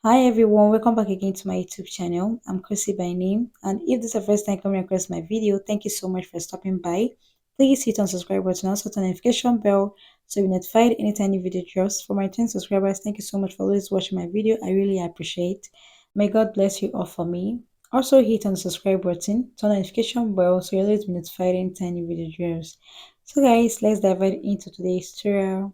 Hi everyone, welcome back again to my YouTube channel. I'm Chrissy by name, and if this is the first time coming across my video, thank you so much for stopping by. Please hit on subscribe button, also turn notification bell so you'll be notified anytime new video drops. For my 10 subscribers, thank you so much for always watching my video. I really appreciate. May God bless you all for me. Also hit on the subscribe button, turn on notification bell so you'll always be notified anytime new video drops. So guys, let's dive right into today's tutorial.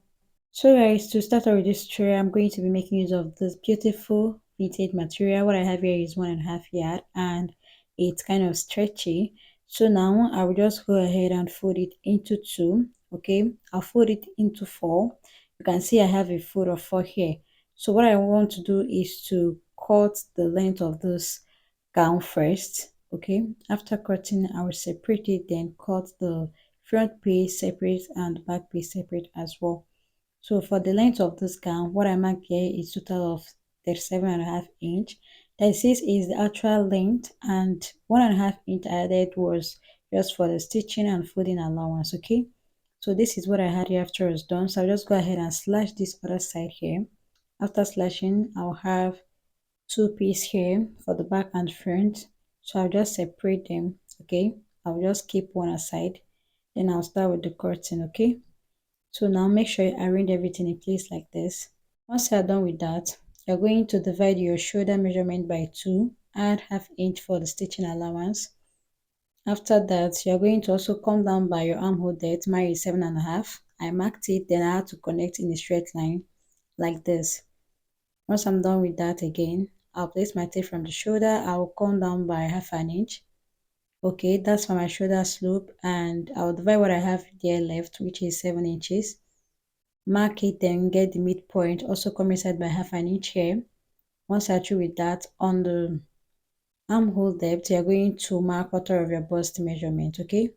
So guys, to start out with this tutorial, I'm going to be making use of this beautiful fitted material. What I have here is 1.5 yard and it's kind of stretchy. So now I will just go ahead and fold it into two. Okay, I'll fold it into four. You can see I have a fold of four here. So what I want to do is to cut the length of this gown first. Okay, after cutting, I will separate it, then cut the front piece separate and back piece separate as well. So for the length of this gown, what I mark here is total of 37.5 inch. 36 is the actual length and 1.5 inch I added was just for the stitching and folding allowance. Okay, so this is what I had here after it's done. So I'll just go ahead and slash this other side here. After slashing, I'll have two pieces here for the back and front. So I'll just separate them. Okay, I'll just keep one aside. Then I'll start with the curtain. Okay, so now make sure you arrange everything in place like this. Once you're done with that, you're going to divide your shoulder measurement by 2, add half inch for the stitching allowance. After that, you're going to also come down by your armhole depth, mine is 7.5. I marked it, then I had to connect in a straight line like this. Once I'm done with that again, I'll place my tape from the shoulder, I'll come down by half an inch. Okay, that's for my shoulder slope, and I'll divide what I have there left, which is 7 inches. Mark it, then get the midpoint, also come inside by half an inch here. Once you're through with that, on the armhole depth, you're going to mark quarter of your bust measurement. Okay,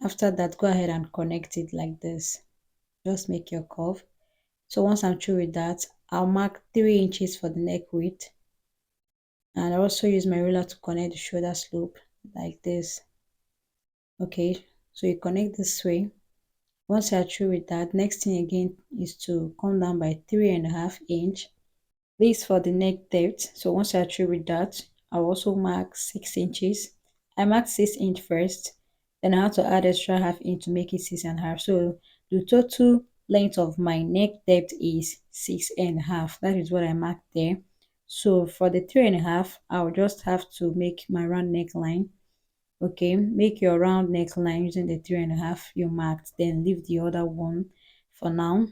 after that, go ahead and connect it like this. Just make your curve. So once I'm through with that, I'll mark 3 inches for the neck width, and I also use my ruler to connect the shoulder slope like this. Okay, so you connect this way. Once you're through with that, next thing again is to come down by 3.5 inch. This for the neck depth. So once you're through with that, I'll also mark 6 inches. I marked 6 inch first, then I have to add extra half inch to make it 6.5. So the total length of my neck depth is 6.5. That is what I marked there. So for the 3.5, I'll just have to make my round neckline. Okay, make your round neckline using the 3.5 you marked, then leave the other one for now.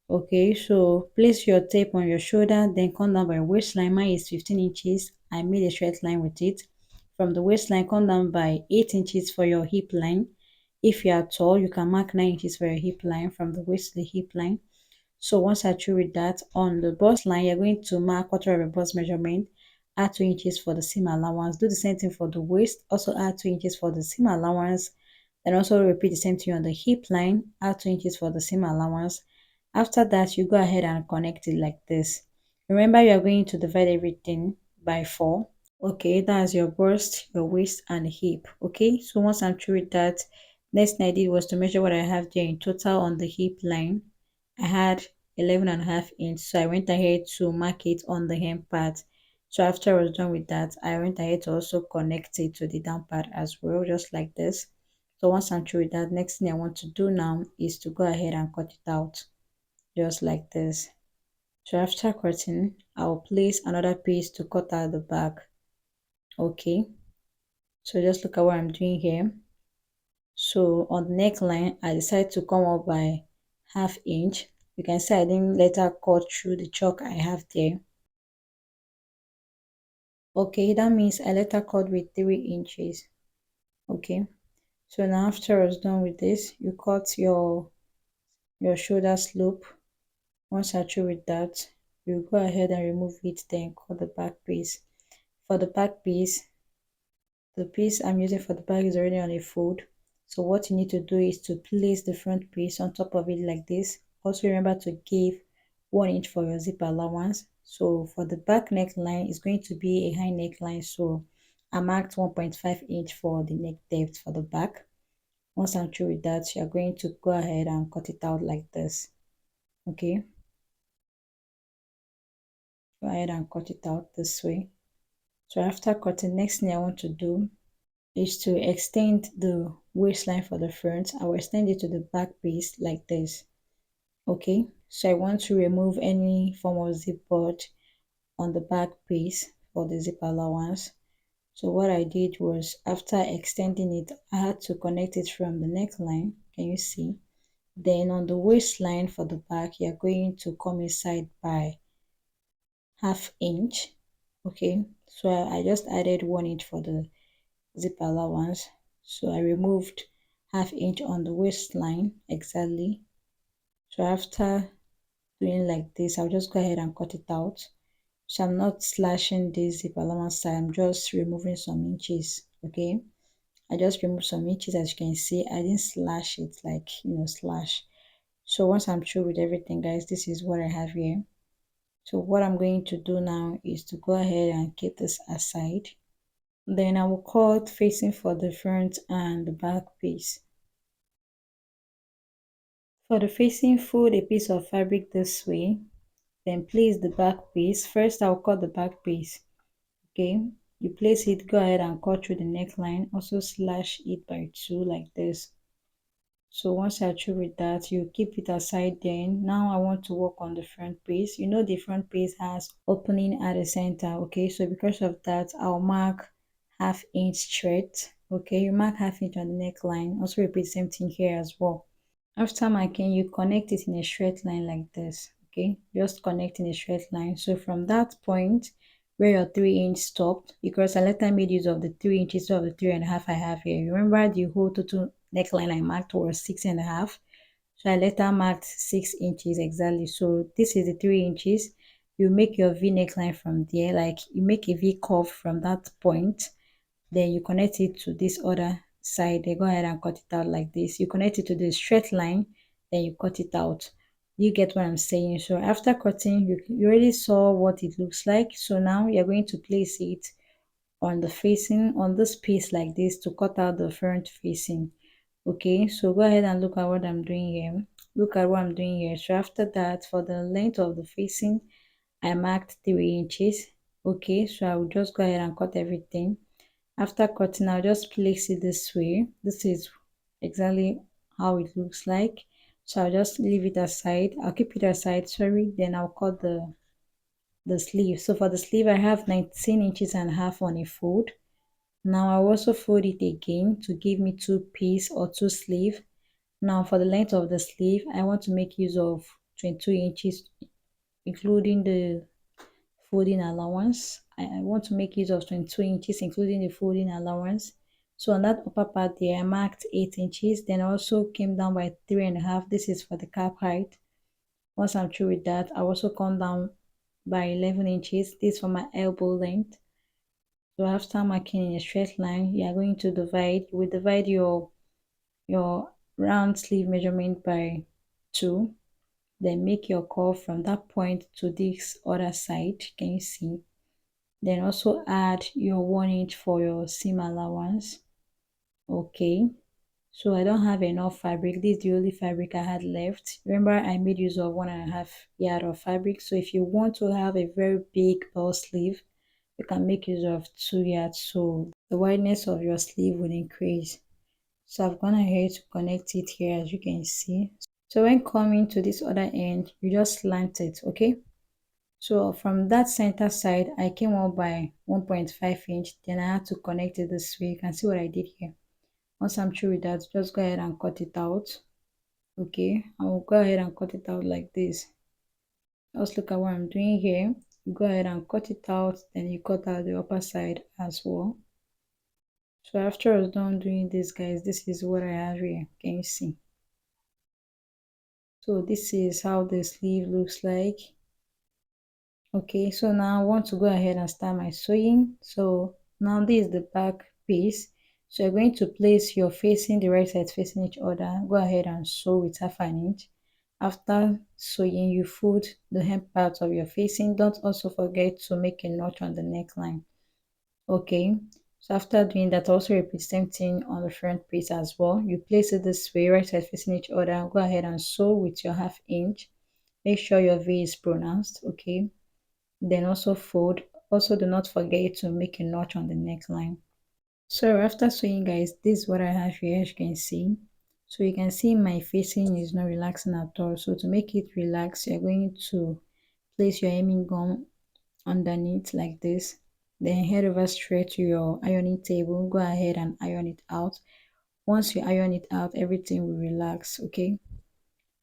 Okay, so place your tape on your shoulder, then come down by waistline. Mine is 15 inches. I made a straight line with it. From the waistline, come down by 8 inches for your hip line. If you are tall, you can mark 9 inches for your hip line from the waist to the hip line. So once I through with that, on the bust line, you're going to mark quarter of a bust measurement, add 2 inches for the seam allowance. Do the same thing for the waist, also add 2 inches for the seam allowance. Then also repeat the same thing on the hip line, add 2 inches for the seam allowance. After that, you go ahead and connect it like this. Remember, you are going to divide everything by 4. Okay, that's your bust, your waist, and hip. Okay, so once I'm through with that, next thing I did was to measure what I have there in total on the hip line. I had 11.5 inch, so I went ahead to mark it on the hem part. So after I was done with that, I went ahead to also connect it to the down part as well, just like this. So once I'm through with that, next thing I want to do now is to go ahead and cut it out, just like this. So after cutting, I'll place another piece to cut out the back. Okay, so just look at what I'm doing here. So on the neckline, I decided to come up by half inch. You can see I didn't let her cut through the chalk I have there. Okay, that means I let her cut with 3 inches. Okay, so now after I was done with this, you cut your shoulder slope. Once you're through with that, you go ahead and remove it, then cut the back piece. For the back piece, the piece I'm using for the back is already on a fold. So what you need to do is to place the front piece on top of it like this. Also remember to give 1 inch for your zip allowance. So for the back neckline, it's going to be a high neckline. So I marked 1.5 inch for the neck depth for the back. Once I'm through with that, you're going to go ahead and cut it out like this. Okay. Go ahead and cut it out this way. So after cutting, next thing I want to do is to extend the waistline for the front. I will extend it to the back piece like this. Okay, so I want to remove any form of zip board on the back piece for the zip allowance. So what I did was, after extending it, I had to connect it from the neckline. Can you see? Then on the waistline for the back, you're going to come inside by ½ inch. Okay, so I just added 1 inch for the zip allowance. So I removed ½ inch on the waistline exactly. So after doing like this, I'll just go ahead and cut it out. So I'm not slashing this zip allowance side, I'm just removing some inches. Okay, I just removed some inches. As you can see, I didn't slash it like, slash. So once I'm through with everything, guys, this is what I have here. So what I'm going to do now is to go ahead and keep this aside. Then I will cut facing for the front and the back piece. For the facing, fold a piece of fabric this way, then place the back piece. First I'll cut the back piece. Okay, you place it, go ahead and cut through the neckline, also slash it by 2 like this. So once you're through with that, you keep it aside. Then now I want to work on the front piece. The front piece has opening at the center. Okay, so because of that, I'll mark ½ inch straight. Okay, you mark ½ inch on the neckline. Also repeat the same thing here as well. After marking, you connect it in a straight line like this. Okay, just connect in a straight line. So from that point where your 3 inch stopped, because I later made use of the 3 inches of the 3.5 I have here. Remember, the whole total neckline I marked was 6.5. So I later marked 6 inches exactly. So this is the 3 inches. You make your V neckline from there, like you make a V curve from that point. Then you connect it to this other side. Then go ahead and cut it out like this. You connect it to the straight line, then you cut it out. You get what I'm saying? So after cutting, you already saw what it looks like. So now you're going to place it on the facing, on this piece like this, to cut out the front facing. Okay, so go ahead and look at what I'm doing here. Look at what I'm doing here. So after that, for the length of the facing, I marked 3 inches. Okay, so I will just go ahead and cut everything. After cutting, I'll just place it this way. This is exactly how it looks like. So I'll just leave it aside. I'll keep it aside, sorry. Then I'll cut the sleeve. So for the sleeve, I have 19 inches and a half on a fold. Now I'll also fold it again to give me 2 piece or 2 sleeve. Now for the length of the sleeve, I want to make use of 22 inches, including the folding allowance. I want to make use of 22 inches, including the folding allowance. So on that upper part there, I marked 8 inches. Then I also came down by 3.5. This is for the cap height. Once I'm through with that, I also come down by 11 inches. This for my elbow length. So after marking in a straight line, you are going to divide. You will divide your round sleeve measurement by 2. Then make your curve from that point to this other side. Can you see? Then also add your 1 inch for your seam allowance. Okay, so I don't have enough fabric. This is the only fabric I had left. Remember, I made use of 1.5 yard of fabric. So if you want to have a very big bell sleeve, you can make use of 2 yards, so the wideness of your sleeve will increase. So I've gone ahead to connect it here, as you can see. So when coming to this other end, you just slant it. Okay, so from that center side, I came up by 1.5 inch. Then I had to connect it this way. You can see what I did here. Once I'm through with that, just go ahead and cut it out. Okay, I will go ahead and cut it out like this. Just look at what I'm doing here. You go ahead and cut it out, then you cut out the upper side as well. So after I was done doing this, guys, this is what I have here. Can you see? So this is how the sleeve looks like. Okay, so now I want to go ahead and start my sewing. So now this is the back piece. So you're going to place your facing, the right side facing each other. Go ahead and sew with ½ inch. After sewing, you fold the hem part of your facing. Don't also forget to make a notch on the neckline. Okay, so after doing that, also repeat the same thing on the front piece as well. You place it this way, right side facing each other. Go ahead and sew with your ½ inch. Make sure your V is pronounced. Okay, then also fold. Also, do not forget to make a notch on the neckline. So after sewing, guys, this is what I have here, as you can see. So you can see my facing is not relaxing at all. So to make it relax, you're going to place your hemming gum underneath like this. Then head over straight to your ironing table. Go ahead and iron it out. Once you iron it out, everything will relax, okay?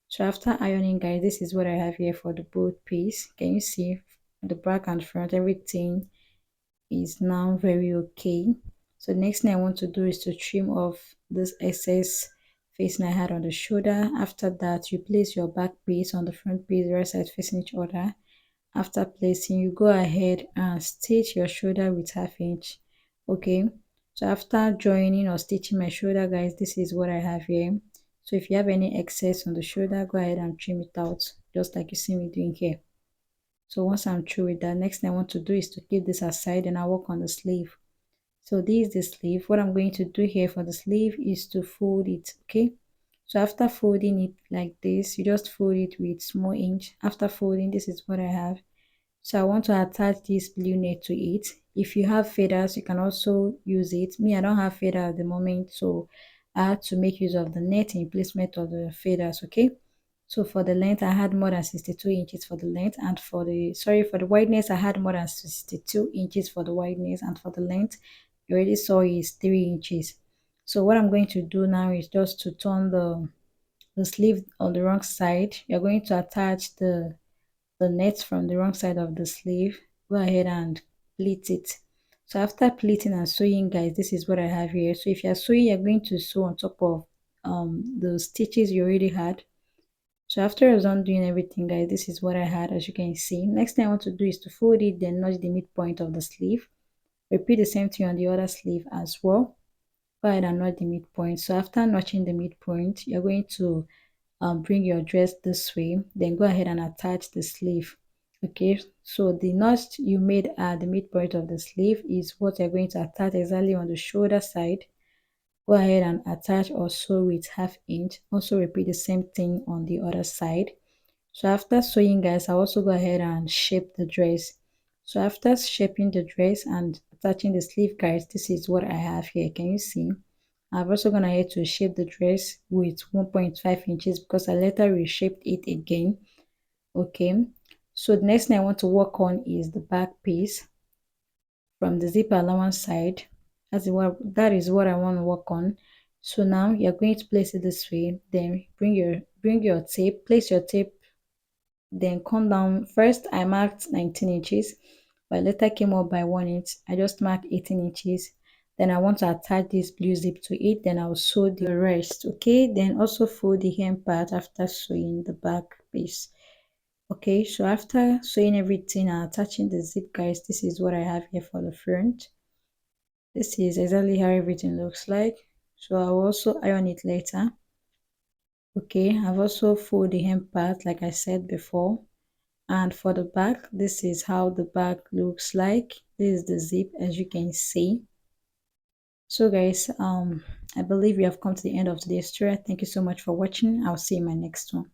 So after ironing, guys, this is what I have here for the both piece. Can you see the back and front? Everything is now very okay. So the next thing I want to do is to trim off this excess facing I had on the shoulder. After that, you place your back piece on the front piece, the right side facing each other. After placing, you go ahead and stitch your shoulder with 1/2 inch. Okay, so after joining or stitching my shoulder, guys, this is what I have here. So if you have any excess on the shoulder, go ahead and trim it out, just like you see me doing here. So once I'm through with that, next thing I want to do is to keep this aside and I'll work on the sleeve. So this is the sleeve. What I'm going to do here for the sleeve is to fold it, okay? So after folding it like this, you just fold it with small inch. After folding, this is what I have. So I want to attach this blue net to it. If you have feathers, you can also use it. Me, I don't have feather at the moment, so I had to make use of the net in placement of the feathers, okay? So for the length, I had more than 62 inches for the length, and for the, sorry, for the wideness, I had more than 62 inches for the wideness, and for the length, you already saw is 3 inches. So what I'm going to do now is just to turn the sleeve on the wrong side. You're going to attach the net from the wrong side of the sleeve. Go ahead and pleat it. So after pleating and sewing, guys, this is what I have here. So if you're sewing, you're going to sew on top of the stitches you already had. So after I was done doing everything, guys, this is what I had, as you can see. Next thing I want to do is to fold it, then notch the midpoint of the sleeve. Repeat the same thing on the other sleeve as well. Go ahead and notch the midpoint. So after notching the midpoint, you're going to bring your dress this way, then go ahead and attach the sleeve. Okay, so the notch you made at the midpoint of the sleeve is what you're going to attach exactly on the shoulder side. Go ahead and attach or sew with 1/2 inch. Also repeat the same thing on the other side. So after sewing, guys, I also go ahead and shape the dress. So after shaping the dress and attaching the sleeve, guys, this is what I have here. Can you see? I've also gone ahead to shape the dress with 1.5 inches because I later reshaped it again. Okay, so the next thing I want to work on is the back piece from the zip allowance side. That is what I want to work on. So now you're going to place it this way, then bring your tape, place your tape, then come down. First I marked 19 inches, but later came up by 1 inch. I just marked 18 inches. Then I want to attach this blue zip to it, then I'll sew the rest. Okay, then also fold the hem part after sewing the back piece. Okay, so after sewing everything and attaching the zip, guys, this is what I have here for the front. This is exactly how everything looks like. So I'll also iron it later. Okay, I've also folded the hem part like I said before. And for the back, this is how the back looks like. This is the zip, as you can see. So guys, I believe we have come to the end of today's tutorial. Thank you so much for watching. I'll see you in my next one.